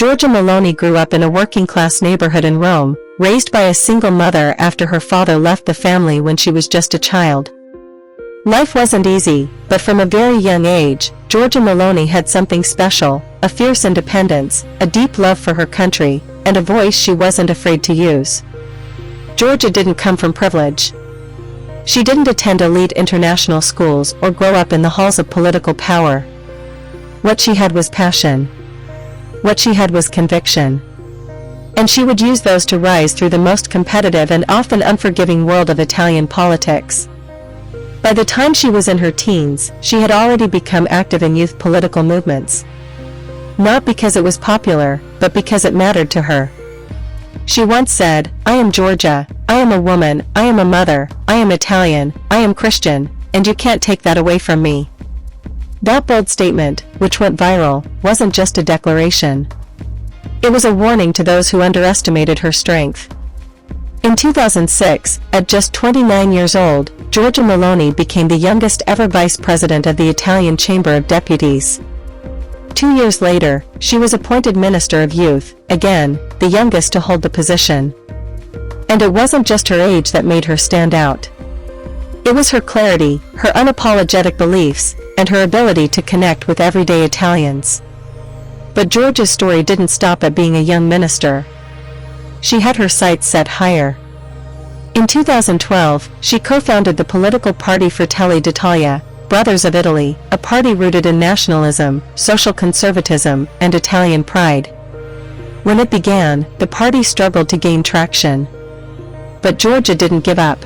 Giorgia Meloni grew up in a working-class neighborhood in Rome, raised by a single mother after her father left the family when she was just a child. Life wasn't easy, but from a very young age, Giorgia Meloni had something special, a fierce independence, a deep love for her country, and a voice she wasn't afraid to use. Giorgia didn't come from privilege. She didn't attend elite international schools or grow up in the halls of political power. What she had was passion. What she had was conviction. And she would use those to rise through the most competitive and often unforgiving world of Italian politics. By the time she was in her teens, she had already become active in youth political movements. Not because it was popular, but because it mattered to her. She once said, "I am Giorgia, I am a woman, I am a mother, I am Italian, I am Christian, and you can't take that away from me." That bold statement, which went viral, wasn't just a declaration. It was a warning to those who underestimated her strength. In 2006, at just 29 years old, Giorgia Meloni became the youngest ever vice president of the Italian Chamber of Deputies. 2 years later, she was appointed Minister of Youth, again, the youngest to hold the position. And it wasn't just her age that made her stand out. It was her clarity, her unapologetic beliefs, and her ability to connect with everyday Italians. But Giorgia's story didn't stop at being a young minister. She had her sights set higher. In 2012, she co-founded the political party Fratelli d'Italia, Brothers of Italy, a party rooted in nationalism, social conservatism, and Italian pride. When it began, the party struggled to gain traction. But Giorgia didn't give up.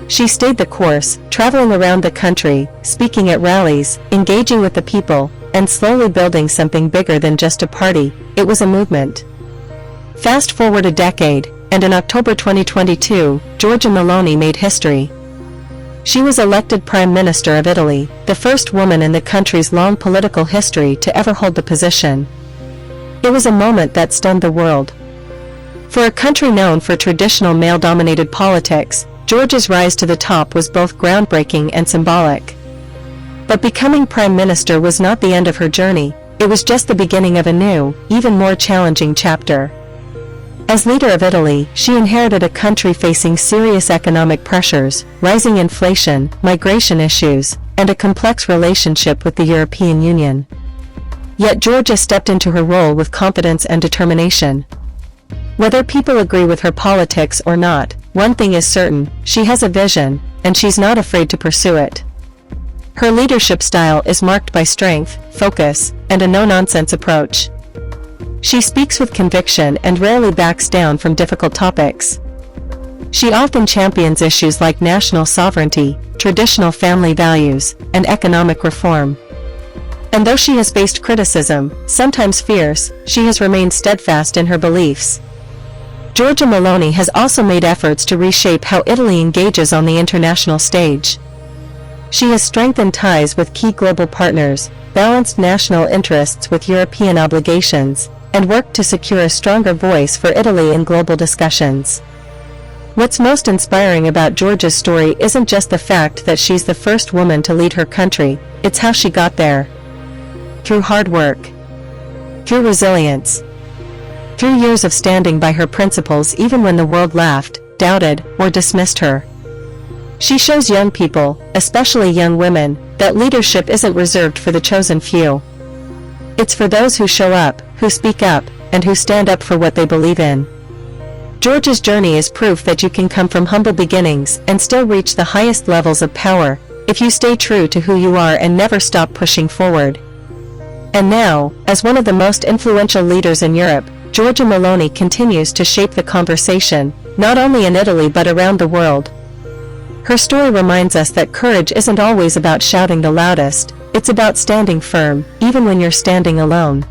She stayed the course, traveling around the country, speaking at rallies, engaging with the people, and slowly building something bigger than just a party. It was a movement. Fast forward a decade, and in October 2022, Giorgia Meloni made history. She was elected Prime Minister of Italy, the first woman in the country's long political history to ever hold the position. It was a moment that stunned the world. For a country known for traditional male-dominated politics, Giorgia's rise to the top was both groundbreaking and symbolic. But becoming Prime Minister was not the end of her journey, it was just the beginning of a new, even more challenging chapter. As leader of Italy, she inherited a country facing serious economic pressures, rising inflation, migration issues, and a complex relationship with the European Union. Yet Giorgia stepped into her role with confidence and determination. Whether people agree with her politics or not, one thing is certain, she has a vision, and she's not afraid to pursue it. Her leadership style is marked by strength, focus, and a no-nonsense approach. She speaks with conviction and rarely backs down from difficult topics. She often champions issues like national sovereignty, traditional family values, and economic reform. And though she has faced criticism, sometimes fierce, she has remained steadfast in her beliefs. Giorgia Meloni has also made efforts to reshape how Italy engages on the international stage. She has strengthened ties with key global partners, balanced national interests with European obligations, and worked to secure a stronger voice for Italy in global discussions. What's most inspiring about Giorgia's story isn't just the fact that she's the first woman to lead her country, it's how she got there. Through hard work. Through resilience. Through years of standing by her principles even when the world laughed, doubted, or dismissed her. She shows young people, especially young women, that leadership isn't reserved for the chosen few. It's for those who show up, who speak up, and who stand up for what they believe in. Giorgia's journey is proof that you can come from humble beginnings and still reach the highest levels of power, if you stay true to who you are and never stop pushing forward. And now, as one of the most influential leaders in Europe, Giorgia Meloni continues to shape the conversation, not only in Italy but around the world. Her story reminds us that courage isn't always about shouting the loudest, it's about standing firm, even when you're standing alone.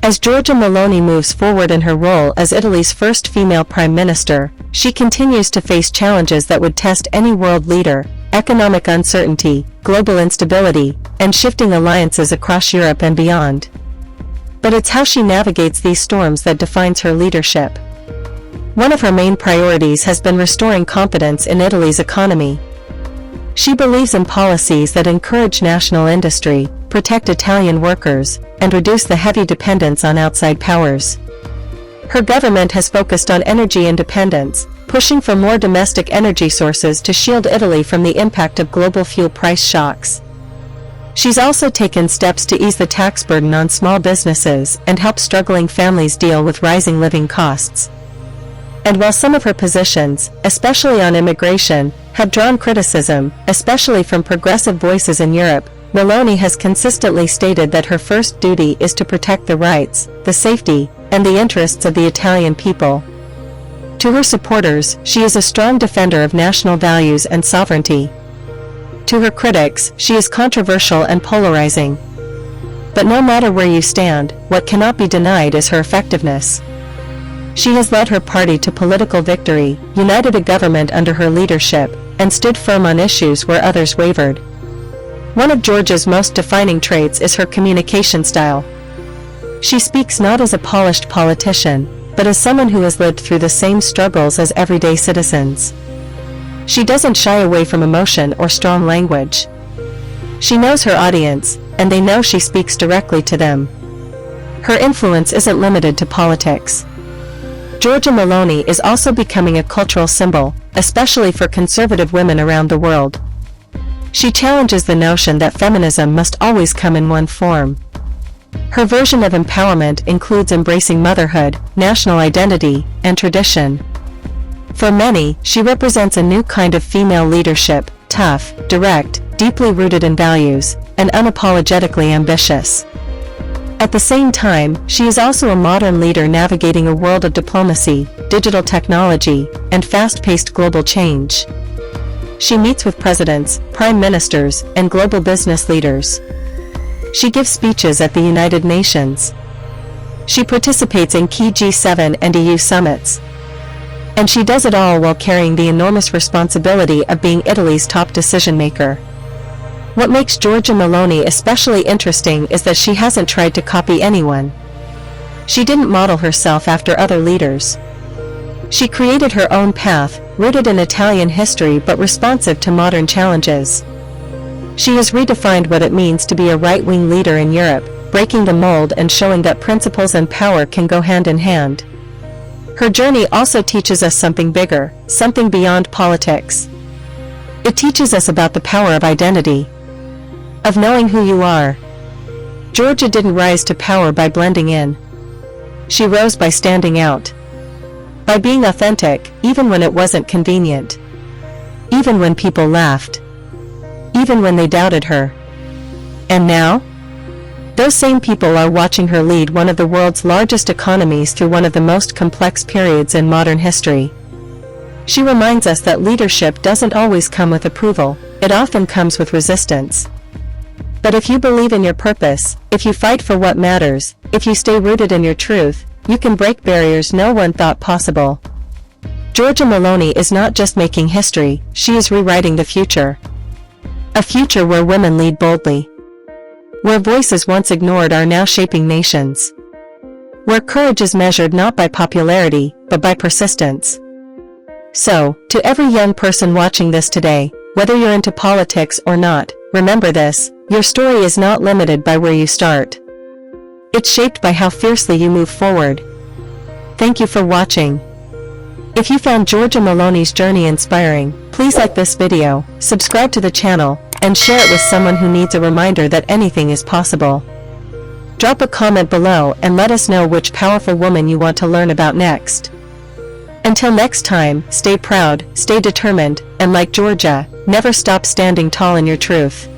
As Giorgia Meloni moves forward in her role as Italy's first female prime minister, she continues to face challenges that would test any world leader: economic uncertainty, global instability, and shifting alliances across Europe and beyond. But it's how she navigates these storms that defines her leadership. One of her main priorities has been restoring confidence in Italy's economy. She believes in policies that encourage national industry, protect Italian workers, and reduce the heavy dependence on outside powers. Her government has focused on energy independence, pushing for more domestic energy sources to shield Italy from the impact of global fuel price shocks. She's also taken steps to ease the tax burden on small businesses and help struggling families deal with rising living costs. And while some of her positions, especially on immigration, have drawn criticism, especially from progressive voices in Europe, Meloni has consistently stated that her first duty is to protect the rights, the safety, and the interests of the Italian people. To her supporters, she is a strong defender of national values and sovereignty. To her critics, she is controversial and polarizing. But no matter where you stand, what cannot be denied is her effectiveness. She has led her party to political victory, united a government under her leadership, and stood firm on issues where others wavered. One of Giorgia's most defining traits is her communication style. She speaks not as a polished politician, but as someone who has lived through the same struggles as everyday citizens. She doesn't shy away from emotion or strong language. She knows her audience, and they know she speaks directly to them. Her influence isn't limited to politics. Giorgia Meloni is also becoming a cultural symbol, especially for conservative women around the world. She challenges the notion that feminism must always come in one form. Her version of empowerment includes embracing motherhood, national identity, and tradition. For many, she represents a new kind of female leadership, tough, direct, deeply rooted in values, and unapologetically ambitious. At the same time, she is also a modern leader navigating a world of diplomacy, digital technology, and fast-paced global change. She meets with presidents, prime ministers, and global business leaders. She gives speeches at the United Nations. She participates in key G7 and EU summits. And she does it all while carrying the enormous responsibility of being Italy's top decision-maker. What makes Giorgia Meloni especially interesting is that she hasn't tried to copy anyone. She didn't model herself after other leaders. She created her own path, rooted in Italian history but responsive to modern challenges. She has redefined what it means to be a right-wing leader in Europe, breaking the mold and showing that principles and power can go hand in hand. Her journey also teaches us something bigger, something beyond politics. It teaches us about the power of identity, of knowing who you are. Giorgia didn't rise to power by blending in. She rose by standing out. By being authentic, even when it wasn't convenient. Even when people laughed. Even when they doubted her. And now? Those same people are watching her lead one of the world's largest economies through one of the most complex periods in modern history. She reminds us that leadership doesn't always come with approval, it often comes with resistance. But if you believe in your purpose, if you fight for what matters, if you stay rooted in your truth, you can break barriers no one thought possible. Giorgia Meloni is not just making history, she is rewriting the future. A future where women lead boldly. Where voices once ignored are now shaping nations. Where courage is measured not by popularity, but by persistence. So, to every young person watching this today, whether you're into politics or not, remember this, your story is not limited by where you start. It's shaped by how fiercely you move forward. Thank you for watching. If you found Giorgia Meloni's journey inspiring, please like this video, subscribe to the channel, and share it with someone who needs a reminder that anything is possible. Drop a comment below and let us know which powerful woman you want to learn about next. Until next time, stay proud, stay determined, and like Giorgia, never stop standing tall in your truth.